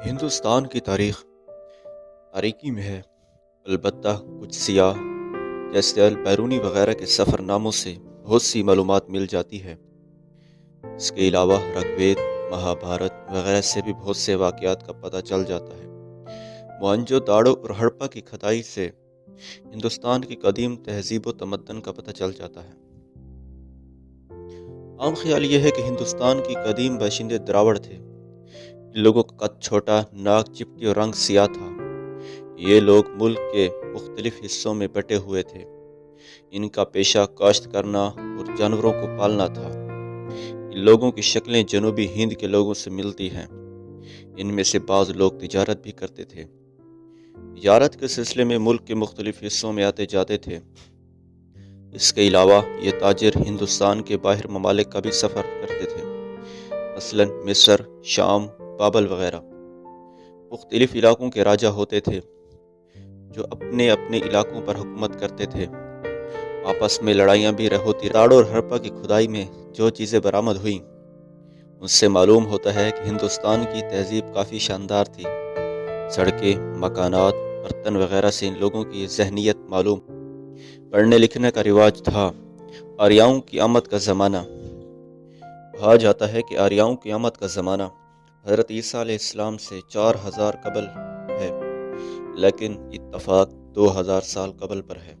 ہندوستان کی تاریخ تاریکی میں ہے، البتہ کچھ سیاح جیسے البیرونی وغیرہ کے سفر ناموں سے بہت سی معلومات مل جاتی ہے۔ اس کے علاوہ رگ وید، مہابھارت وغیرہ سے بھی بہت سے واقعات کا پتہ چل جاتا ہے۔ موہنجو داڑو اور ہڑپا کی کھدائی سے ہندوستان کی قدیم تہذیب و تمدن کا پتہ چل جاتا ہے۔ عام خیال یہ ہے کہ ہندوستان کی قدیم باشندے دراوڑ تھے۔ ان لوگوں کا قد چھوٹا، ناک چپٹی اور رنگ سیاہ تھا۔ یہ لوگ ملک کے مختلف حصوں میں بٹے ہوئے تھے۔ ان کا پیشہ کاشت کرنا اور جانوروں کو پالنا تھا۔ ان لوگوں کی شکلیں جنوبی ہند کے لوگوں سے ملتی ہیں۔ ان میں سے بعض لوگ تجارت بھی کرتے تھے۔ تجارت کے سلسلے میں ملک کے مختلف حصوں میں آتے جاتے تھے۔ اس کے علاوہ یہ تاجر ہندوستان کے باہر ممالک کا بھی سفر کرتے تھے، مثلا مصر، شام، بابل وغیرہ۔ مختلف علاقوں کے راجا ہوتے تھے جو اپنے اپنے علاقوں پر حکومت کرتے تھے۔ آپس میں لڑائیاں بھی ہوتی۔ داڑو اور ہڑپا کی کھدائی میں جو چیزیں برآمد ہوئیں ان سے معلوم ہوتا ہے کہ ہندوستان کی تہذیب کافی شاندار تھی۔ سڑکیں، مکانات، برتن وغیرہ سے ان لوگوں کی ذہنیت معلوم۔ پڑھنے لکھنے کا رواج تھا۔ آریاؤں کی آمد کا زمانہ۔ کہا جاتا ہے کہ آریاؤں کی آمد کا زمانہ حضرت عیسیٰ علیہ السلام سے 4000 قبل ہے، لیکن اتفاق 2000 سال قبل پر ہے۔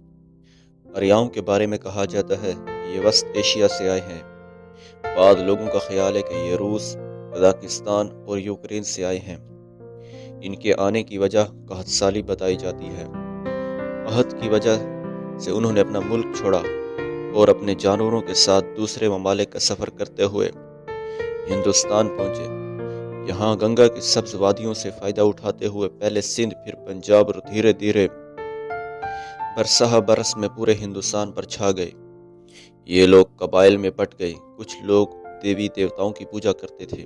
آریاؤں کے بارے میں کہا جاتا ہے کہ یہ وسط ایشیا سے آئے ہیں۔ بعض لوگوں کا خیال ہے کہ یہ روس، قزاقستان اور یوکرین سے آئے ہیں۔ ان کے آنے کی وجہ قحط سالی بتائی جاتی ہے۔ قحط کی وجہ سے انہوں نے اپنا ملک چھوڑا اور اپنے جانوروں کے ساتھ دوسرے ممالک کا سفر کرتے ہوئے ہندوستان پہنچے۔ یہاں گنگا کی سبز وادیوں سے فائدہ اٹھاتے ہوئے پہلے سندھ، پھر پنجاب اور دھیرے دھیرے برسہ برس میں پورے ہندوستان پر چھا گئے۔ یہ لوگ قبائل میں بٹ گئے۔ کچھ لوگ دیوی دیوتاؤں کی پوجا کرتے تھے،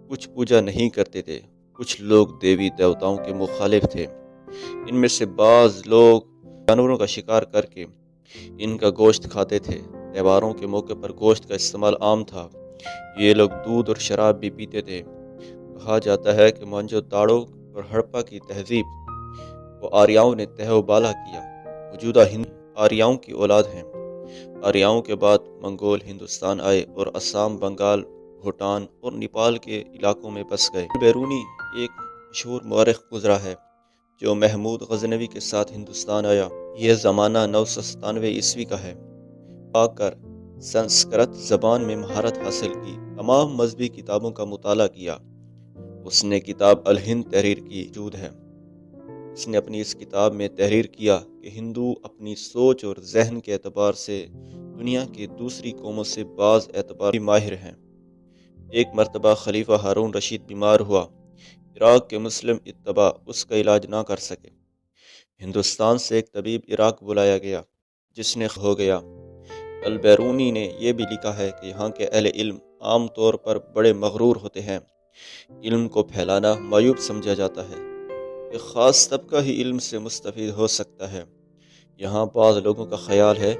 کچھ پوجا نہیں کرتے تھے، کچھ لوگ دیوی دیوتاؤں کے مخالف تھے۔ ان میں سے بعض لوگ جانوروں کا شکار کر کے ان کا گوشت کھاتے تھے۔ تہواروں کے موقع پر گوشت کا استعمال عام تھا۔ یہ لوگ دودھ اور شراب بھی پیتے تھے۔ کہا جاتا ہے کہ موہنجو داڑو اور ہڑپا کی تہذیب کو آریاؤں نے تہہ و بالا کیا۔ موجودہ ہند آریاؤں کی اولاد ہیں۔ آریاؤں کے بعد منگول ہندوستان آئے اور آسام، بنگال، بھوٹان اور نیپال کے علاقوں میں بس گئے۔ بیرونی ایک مشہور مورخ گزرا ہے جو محمود غزنوی کے ساتھ ہندوستان آیا۔ یہ زمانہ 997 عیسوی کا ہے۔ آ کر سنسکرت زبان میں مہارت حاصل کی، تمام مذہبی کتابوں کا مطالعہ کیا۔ اس نے کتاب الہند تحریر کی موجود ہے۔ اس نے اپنی اس کتاب میں تحریر کیا کہ ہندو اپنی سوچ اور ذہن کے اعتبار سے دنیا کی دوسری قوموں سے بعض اعتبار بھی ماہر ہیں۔ ایک مرتبہ خلیفہ ہارون رشید بیمار ہوا۔ عراق کے مسلم اتباع اس کا علاج نہ کر سکے۔ ہندوستان سے ایک طبیب عراق بلایا گیا جس نے ہو گیا۔ البیرونی نے یہ بھی لکھا ہے کہ یہاں کے اہل علم عام طور پر بڑے مغرور ہوتے ہیں۔ علم کو پھیلانا معیوب سمجھا جاتا ہے۔ ایک خاص طبقہ ہی علم سے مستفید ہو سکتا ہے۔ یہاں بعض لوگوں کا خیال ہے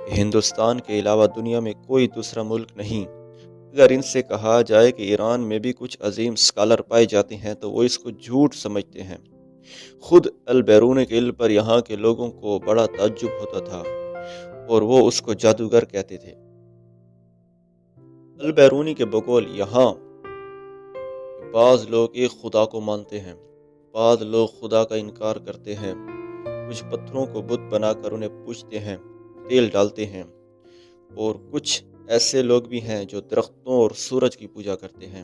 کہ ہندوستان کے علاوہ دنیا میں کوئی دوسرا ملک نہیں۔ اگر ان سے کہا جائے کہ ایران میں بھی کچھ عظیم اسکالر پائے جاتے ہیں تو وہ اس کو جھوٹ سمجھتے ہیں۔ خود البیرونی کے علم پر یہاں کے لوگوں کو بڑا تعجب ہوتا تھا اور وہ اس کو جادوگر کہتے تھے۔ البیرونی کے بقول یہاں بعض لوگ ایک خدا کو مانتے ہیں، بعض لوگ خدا کا انکار کرتے ہیں۔ کچھ پتھروں کو بت بنا کر انہیں پوجتے ہیں، تیل ڈالتے ہیں، اور کچھ ایسے لوگ بھی ہیں جو درختوں اور سورج کی پوجا کرتے ہیں۔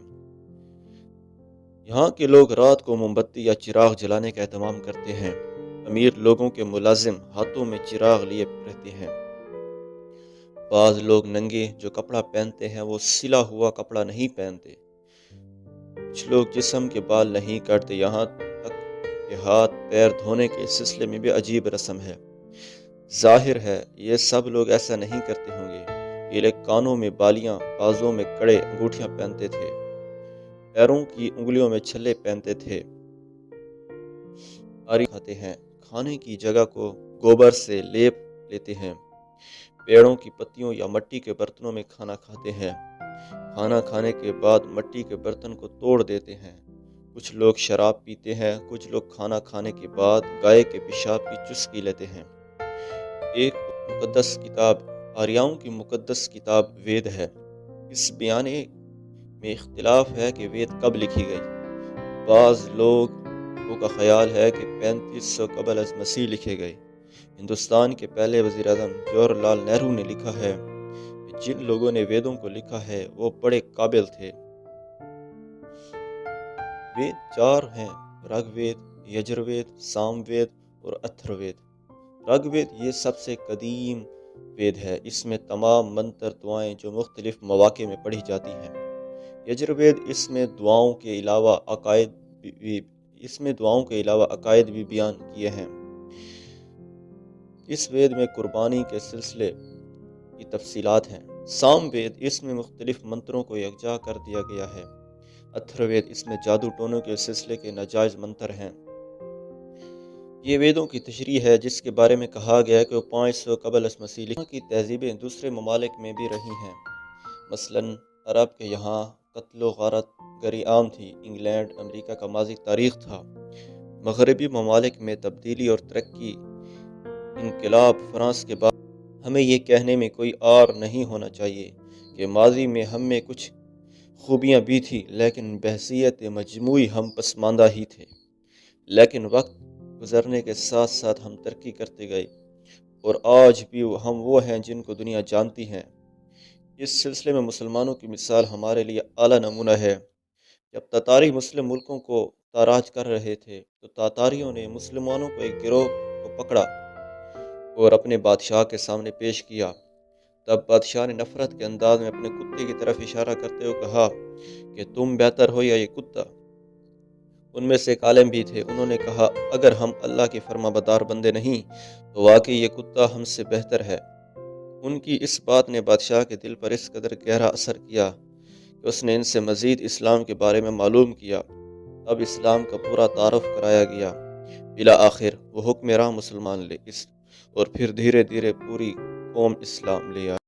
یہاں کے لوگ رات کو موم بتی یا چراغ جلانے کا اہتمام کرتے ہیں۔ امیر لوگوں کے ملازم ہاتھوں میں چراغ لیے رہتے ہیں۔ بعض لوگ ننگے جو کپڑا پہنتے ہیں وہ سلا ہوا کپڑا نہیں پہنتے۔ کچھ لوگ جسم کے بال نہیں کاٹتے، یہاں تک کہ ہاتھ پیر دھونے کے سلسلے میں بھی عجیب رسم ہے۔ ظاہر ہے یہ سب لوگ ایسا نہیں کرتے ہوں گے۔ یہ لوگ کانوں میں بالیاں، بازوں میں کڑے، انگوٹھیاں پہنتے تھے، پیروں کی انگلیوں میں چھلے پہنتے تھے۔ آری کھاتے ہیں، کھانے کی جگہ کو گوبر سے لیپ لیتے ہیں۔ پیڑوں کی پتیوں یا مٹی کے برتنوں میں کھانا کھاتے ہیں۔ کھانا کھانے کے بعد مٹی کے برتن کو توڑ دیتے ہیں کچھ لوگ شراب پیتے ہیں، کچھ لوگ کھانا کھانے کے بعد گائے کے پیشاب کی چسکی لیتے ہیں۔ ایک مقدس کتاب آریاؤں کی مقدس کتاب وید ہے۔ اس بیانے میں اختلاف ہے کہ وید کب لکھی گئی۔ بعض لوگوں کا خیال ہے کہ 3500 قبل از مسیح لکھے گئے۔ ہندوستان کے پہلے وزیر اعظم جواہر لال نہرو نے لکھا ہے کہ جن لوگوں نے ویدوں کو لکھا ہے وہ بڑے قابل تھے۔ وید 4 ہیں: رگ وید، یجر وید، سام وید اور اتھر وید۔ رگ وید یہ سب سے قدیم وید ہے۔ اس میں تمام منتر دعائیں جو مختلف مواقع میں پڑھی جاتی ہیں۔ یجر وید اس میں دعاؤں کے علاوہ عقائد بھی بیان کیے ہیں۔ اس وید میں قربانی کے سلسلے کی تفصیلات ہیں۔ سام وید اس میں مختلف منتروں کو یکجا کر دیا گیا ہے۔ اتھر وید اس میں جادو ٹونوں کے سلسلے کے ناجائز منتر ہیں۔ یہ ویدوں کی تشریح ہے جس کے بارے میں کہا گیا ہے کہ وہ 500 قبل از مسیح لکھی کی تہذیبیں دوسرے ممالک میں بھی رہی ہیں۔ مثلاً عرب کے یہاں قتل و غارت گری عام تھی۔ انگلینڈ، امریکہ کا ماضی تاریخ تھا۔ مغربی ممالک میں تبدیلی اور ترقی۔ انقلاب فرانس کے بعد ہمیں یہ کہنے میں کوئی عار نہیں ہونا چاہیے کہ ماضی میں ہم میں کچھ خوبیاں بھی تھیں، لیکن بحیثیت مجموعی ہم پسماندہ ہی تھے۔ لیکن وقت گزرنے کے ساتھ ساتھ ہم ترقی کرتے گئے اور آج بھی ہم وہ ہیں جن کو دنیا جانتی ہے۔ اس سلسلے میں مسلمانوں کی مثال ہمارے لیے اعلیٰ نمونہ ہے۔ جب تاتاری مسلم ملکوں کو تاراج کر رہے تھے تو تاتاریوں نے مسلمانوں کو ایک گروہ کو پکڑا اور اپنے بادشاہ کے سامنے پیش کیا۔ تب بادشاہ نے نفرت کے انداز میں اپنے کتے کی طرف اشارہ کرتے ہوئے کہا کہ تم بہتر ہو یا یہ کتا؟ ان میں سے ایک عالم بھی تھے، انہوں نے کہا اگر ہم اللہ کے فرما بردار بندے نہیں تو واقعی یہ کتا ہم سے بہتر ہے۔ ان کی اس بات نے بادشاہ کے دل پر اس قدر گہرا اثر کیا کہ اس نے ان سے مزید اسلام کے بارے میں معلوم کیا۔ اب اسلام کا پورا تعارف کرایا گیا۔ بالآخر وہ حکمراں مسلمان لے اور پھر دھیرے دھیرے پوری قوم اسلام لے آئی۔